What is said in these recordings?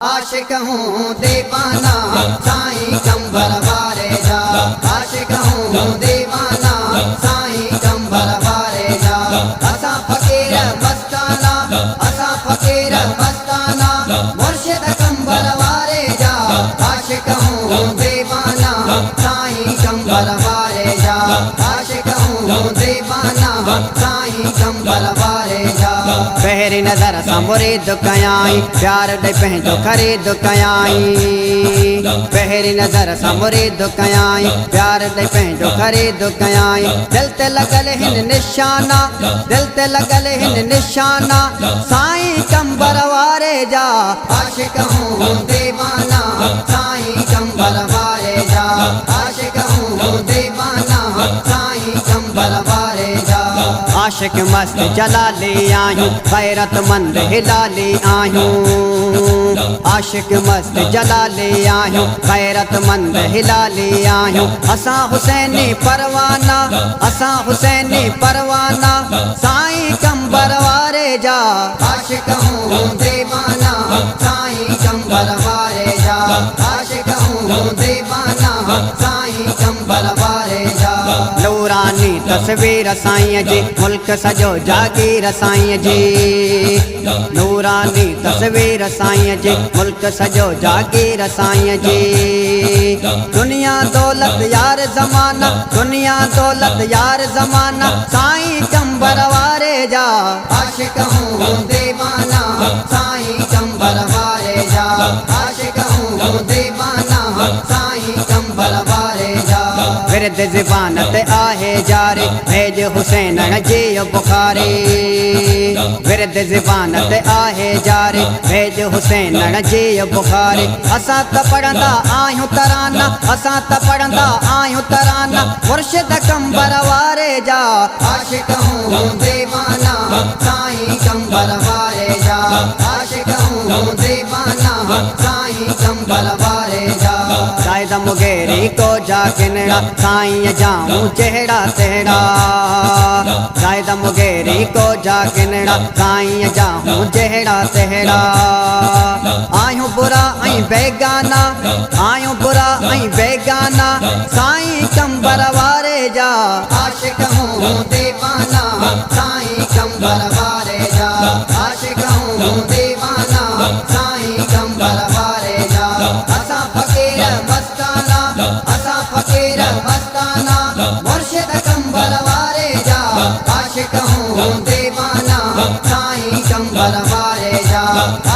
आशिक हूँ दीवाना साईं कंबर वारे जा। आशिक हूँ दीवाना साईं कंबर वारे जा। असा फकीर मस्ताना, असा फकीर मस्ताना, मुर्शिद कंबर वारे जा। आशिक हूँ दीवाना साईं कंबर वारे जा। आशिक हूँ दीवाना साईं कंबर वारे जा। पहरी नजर सां मुरीद कयाई, प्यार दे पंहिंजो ख़रीद कयाई। पहरी नजर सां मुरीद कयाई, प्यार दे पंहिंजो ख़रीद कयाई। दिल ते लॻल हिन निशाना, दिल ते लॻल हिन निशाना, साईं कंबर वारे जा। आशिक हूँ दीवाना साईं कंबर वारे जा। आशिक हूँ दीवाना साईं कंबर वारे जा। आशिक मस्त जलाली आयूं, गैरतमंद हिलाली आयूं। आशिक मस्त जलाली आयूं, गैरतमंद हिलाली आयूं। असां हुसैनी परवाना, असां हुसैनी परवाना, साईं कंबर वारे जा। आशिक हूँ दीवाना साईं कंबर वारे जा। आशिक हूँ दीवाना साईं कंबर वारे जा। नूरानी तस्वीर साईं जी, मुल्क सजो जागीर साईं जी। नूरानी तस्वीर साईं जी, मुल्क सजो जागीर साईं जी। दुनिया दौलत यार ज़माना, दुनिया दौलत यार ज़माना, साईं कंबर वारे जा। आशिक हूँ दीवाना साईं कंबर वारे जा। आशिक हूँ दीवाना साईं कंबर वारे जा। विरद ज़बान ते आहे जारी, भेज हुसैन जी बुखारी। विरद ज़बान ते आहे जारी, भेज हुसैन जी बुखारी। असां त पढ़ंदा आहियूं तराना, असां त पढ़ंदा आहियूं तराना, मुर्शिद कंबर वारे जा। आशिक हूँ दीवाना साईं कंबर वारे जा। आशिक हूँ दीवाना साईं कंबर वारे जा। शायद मुगेरी को जा किनड़ा, साईं जाऊं चेहरा तेरा। शायद मुगेरी को जा किनड़ा, साईं जाऊं चेहरा तेरा। आयूं बुरा ऐं बेगाना, आयूं बुरा ऐं बेगाना, साईं कंबर वारे जा। आशिक हूँ दीवाना साईं कंबर वारे जा। आशिक हूँ दीवाना साईं कंबर वारे जा। असां फकीर मस्ताना, असां फकीर मस्ताना, मुर्शिद कंबर वारे जा। आशिक हूँ दीवाना साईं कंबर वारे जा।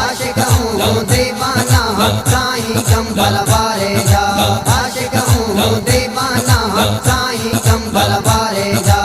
आशिक हूँ दीवाना साईं कंबर वारे जा। आशिक हूँ दीवाना साईं कंबर वारे जा।